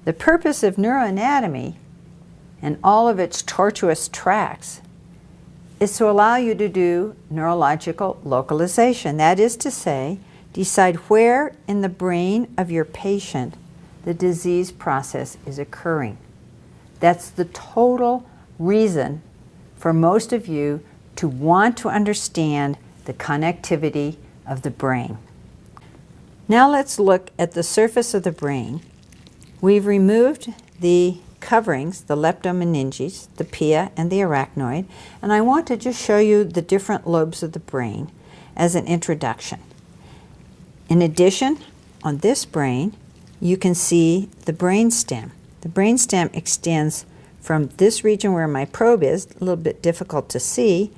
The purpose of neuroanatomy and all of its tortuous tracks is to allow you to do neurological localization. That is to say, decide where in the brain of your patient the disease process is occurring. That's the total reason for most of you to want to understand the connectivity of the brain. Now let's look at the surface of the brain. We've removed the coverings, the leptomeninges, the pia, and the arachnoid, and I want to just show you the different lobes of the brain as an introduction. In addition, on this brain, you can see the brainstem. The brainstem extends from this region where my probe is, a little bit difficult to see,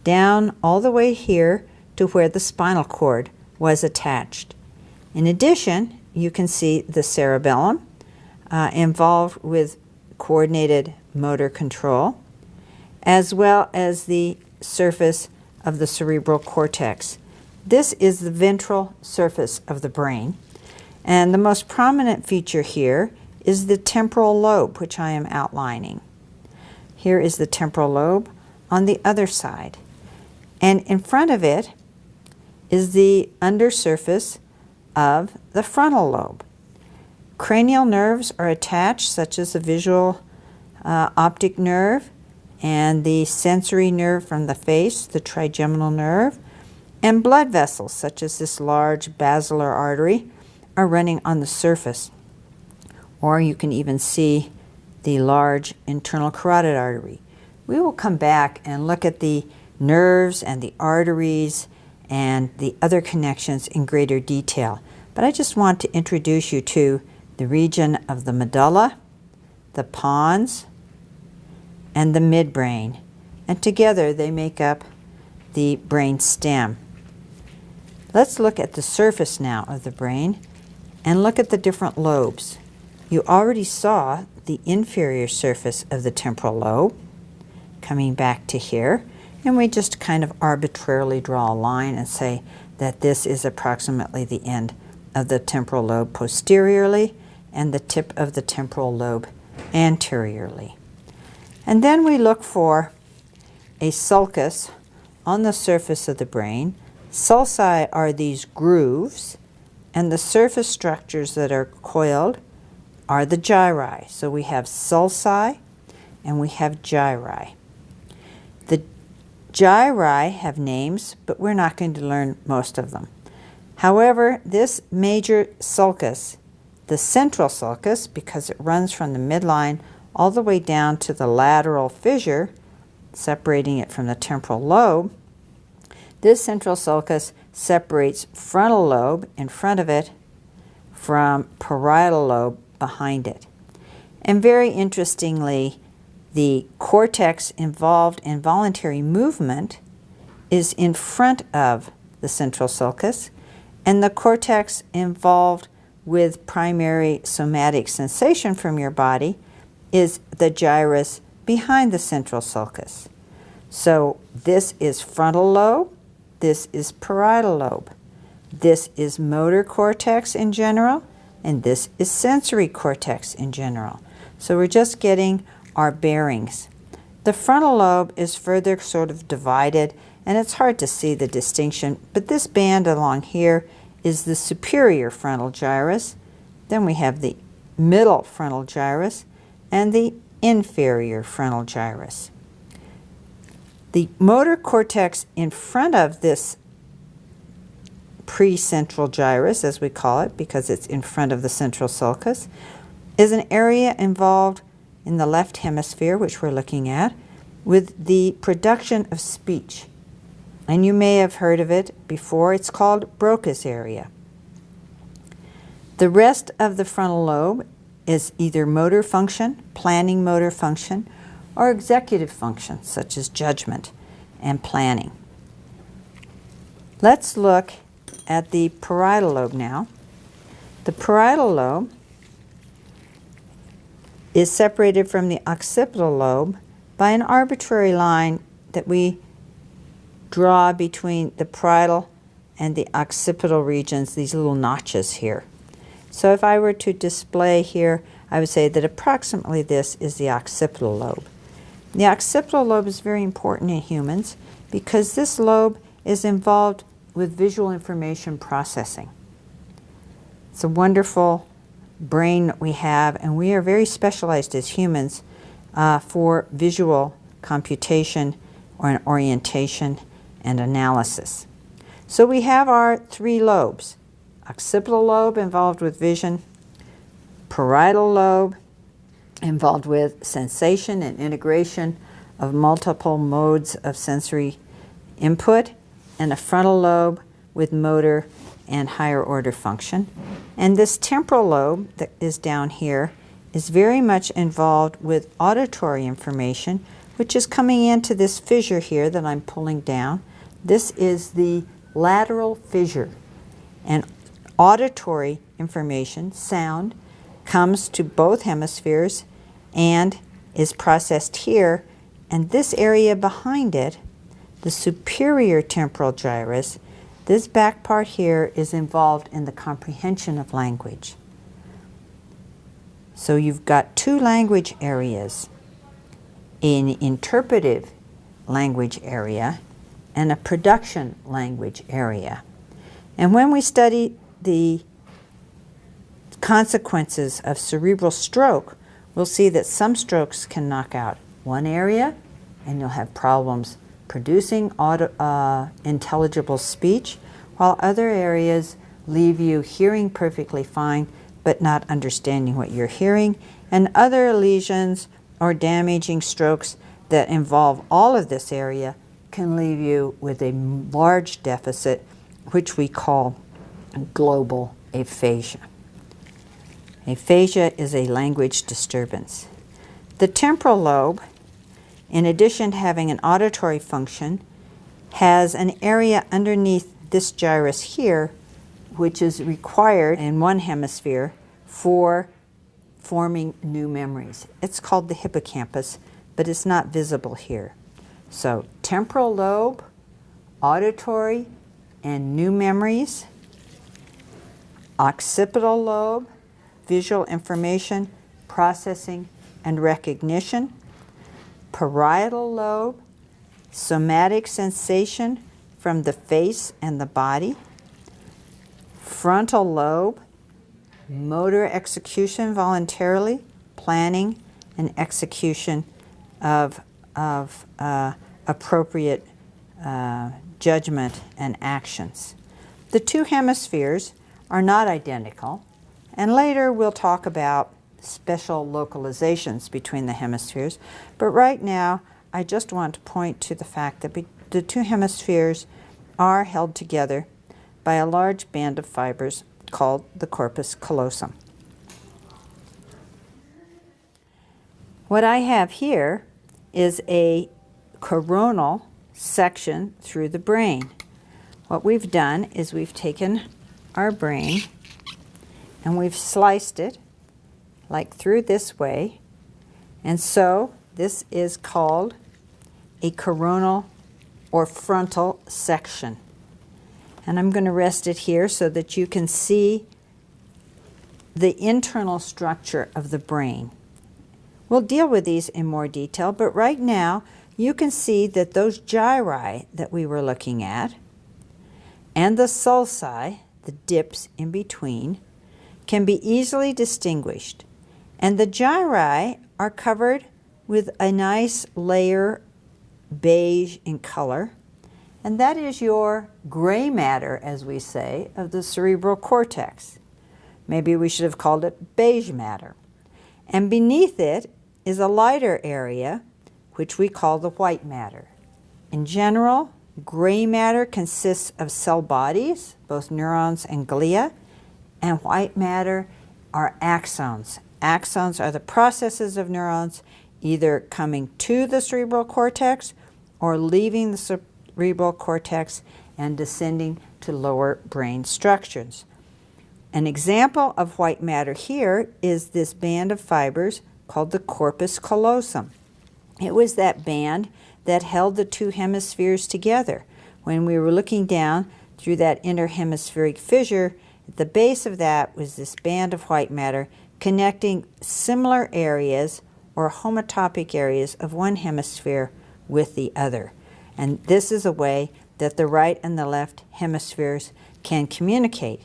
down all the way here to where the spinal cord was attached. In addition, you can see the cerebellum involved with coordinated motor control, as well as the surface of the cerebral cortex. This is the ventral surface of the brain, and the most prominent feature here is the temporal lobe, which I am outlining. Here is the temporal lobe on the other side, and in front of it is the undersurface of the frontal lobe. Cranial nerves are attached, such as the visual optic nerve and the sensory nerve from the face, the trigeminal nerve, and blood vessels, such as this large basilar artery, are running on the surface. Or you can even see the large internal carotid artery. We will come back and look at the nerves and the arteries and the other connections in greater detail. But I just want to introduce you to the region of the medulla, the pons, and the midbrain. And together they make up the brain stem. Let's look at the surface now of the brain and look at the different lobes. You already saw the inferior surface of the temporal lobe coming back to here, and we just kind of arbitrarily draw a line and say that this is approximately the end of the temporal lobe posteriorly and the tip of the temporal lobe anteriorly. And then we look for a sulcus on the surface of the brain. Sulci are these grooves, and the surface structures that are coiled are the gyri. So we have sulci and we have gyri. The gyri have names, but we're not going to learn most of them. However, this major sulcus, the central sulcus, because it runs from the midline all the way down to the lateral fissure, separating it from the temporal lobe, this central sulcus separates frontal lobe in front of it from parietal lobe behind it. And very interestingly, the cortex involved in voluntary movement is in front of the central sulcus, and the cortex involved with primary somatic sensation from your body is the gyrus behind the central sulcus. So this is frontal lobe, this is parietal lobe, this is motor cortex in general, and this is sensory cortex in general. So we're just getting our bearings. The frontal lobe is further sort of divided, and it's hard to see the distinction, but this band along here is the superior frontal gyrus. Then we have the middle frontal gyrus and the inferior frontal gyrus. The motor cortex in front of this precentral gyrus, as we call it, because it's in front of the central sulcus, is an area involved in the left hemisphere, which we're looking at, with the production of speech. And you may have heard of it before. It's called Broca's area. The rest of the frontal lobe is either motor function, planning motor function, or executive function, such as judgment and planning. Let's look at the parietal lobe now. The parietal lobe is separated from the occipital lobe by an arbitrary line that we draw between the parietal and the occipital regions, these little notches here. So if I were to display here, I would say that approximately this is the occipital lobe. The occipital lobe is very important in humans because this lobe is involved with visual information processing. It's a wonderful brain that we have, and we are very specialized as humans for visual computation or orientation and analysis. So we have our three lobes. Occipital lobe involved with vision, parietal lobe involved with sensation and integration of multiple modes of sensory input, and a frontal lobe with motor and higher order function. And this temporal lobe that is down here is very much involved with auditory information, which is coming into this fissure here that I'm pulling down. This is the lateral fissure. And auditory information, sound, comes to both hemispheres and is processed here. And this area behind it, the superior temporal gyrus, this back part here is involved in the comprehension of language. So you've got two language areas, an interpretive language area and a production language area. And when we study the consequences of cerebral stroke, we'll see that some strokes can knock out one area and you'll have problems producing intelligible speech, while other areas leave you hearing perfectly fine but not understanding what you're hearing, and other lesions or damaging strokes that involve all of this area can leave you with a large deficit, which we call global aphasia. Aphasia is a language disturbance. The temporal lobe, in addition to having an auditory function, has an area underneath this gyrus here, which is required in one hemisphere for forming new memories. It's called the hippocampus, but it's not visible here. So temporal lobe, auditory, and new memories. Occipital lobe, visual information, processing, and recognition. Parietal lobe, somatic sensation from the face and the body. Frontal lobe, motor execution voluntarily, planning and execution of appropriate judgment and actions. The two hemispheres are not identical, and later we'll talk about special localizations between the hemispheres, but right now I just want to point to the fact that the two hemispheres are held together by a large band of fibers called the corpus callosum. What I have here is a coronal section through the brain. What we've done is we've taken our brain and we've sliced it like through this way, and so this is called a coronal or frontal section. And I'm going to rest it here so that you can see the internal structure of the brain. We'll deal with these in more detail, but right now you can see that those gyri that we were looking at and the sulci, the dips in between, can be easily distinguished. And the gyri are covered with a nice layer, beige in color, and that is your gray matter, as we say, of the cerebral cortex. Maybe we should have called it beige matter. And beneath it is a lighter area, which we call the white matter. In general, gray matter consists of cell bodies, both neurons and glia, and white matter are axons. Axons are the processes of neurons either coming to the cerebral cortex or leaving the cerebral cortex and descending to lower brain structures. An example of white matter here is this band of fibers called the corpus callosum. It was that band that held the two hemispheres together. When we were looking down through that interhemispheric fissure At the base of that was this band of white matter connecting similar areas or homotopic areas of one hemisphere with the other. And this is a way that the right and the left hemispheres can communicate.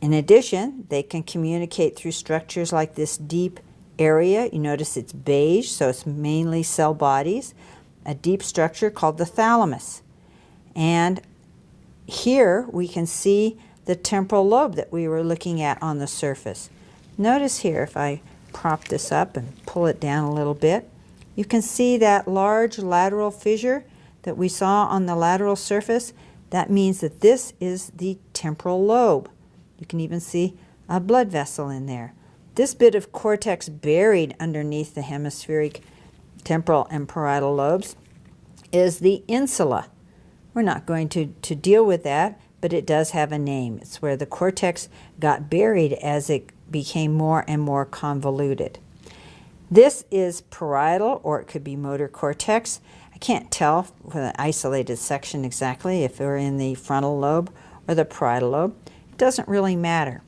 In addition, they can communicate through structures like this deep area. You notice it's beige, so it's mainly cell bodies. A deep structure called the thalamus. And here we can see the temporal lobe that we were looking at on the surface. Notice here, if I prop this up and pull it down a little bit, you can see that large lateral fissure that we saw on the lateral surface. That means that this is the temporal lobe. You can even see a blood vessel in there. This bit of cortex buried underneath the hemispheric temporal and parietal lobes is the insula. We're not going to deal with that, but it does have a name. It's where the cortex got buried as it became more and more convoluted. This is parietal, or it could be motor cortex. I can't tell with an isolated section exactly if we're in the frontal lobe or the parietal lobe. It doesn't really matter.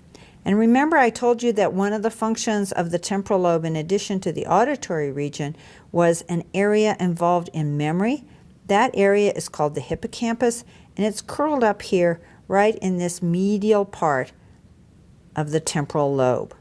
And remember, I told you that one of the functions of the temporal lobe, in addition to the auditory region, was an area involved in memory. That area is called the hippocampus, and it's curled up here right in this medial part of the temporal lobe.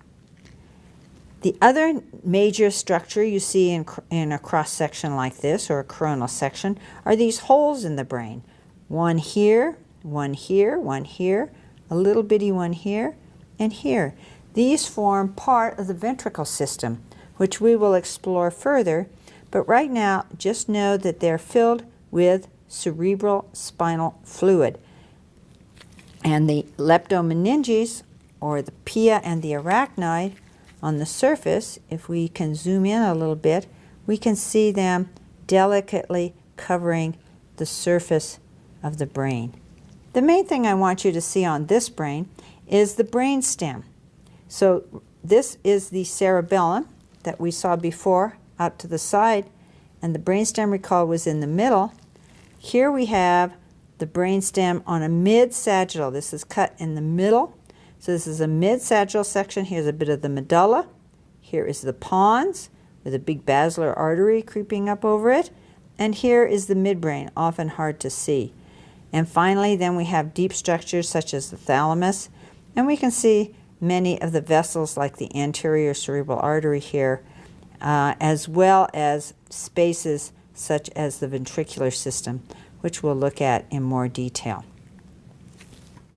The other major structure you see in a cross-section like this, or a coronal section, are these holes in the brain. One here, one here, one here, a little bitty one here, and here. These form part of the ventricle system, which we will explore further, but right now just know that they're filled with cerebral spinal fluid. And the leptomeninges, or the pia and the arachnoid, on the surface, if we can zoom in a little bit, we can see them delicately covering the surface of the brain. The main thing I want you to see on this brain is the brain stem. So this is the cerebellum that we saw before out to the side, and the brainstem, recall, was in the middle. Here we have the brainstem on a mid-sagittal. This is cut in the middle. So this is a mid-sagittal section. Here's a bit of the medulla. Here is the pons with a big basilar artery creeping up over it. And here is the midbrain, often hard to see. And finally, then we have deep structures such as the thalamus. And we can see many of the vessels like the anterior cerebral artery here, as well as spaces such as the ventricular system, which we'll look at in more detail.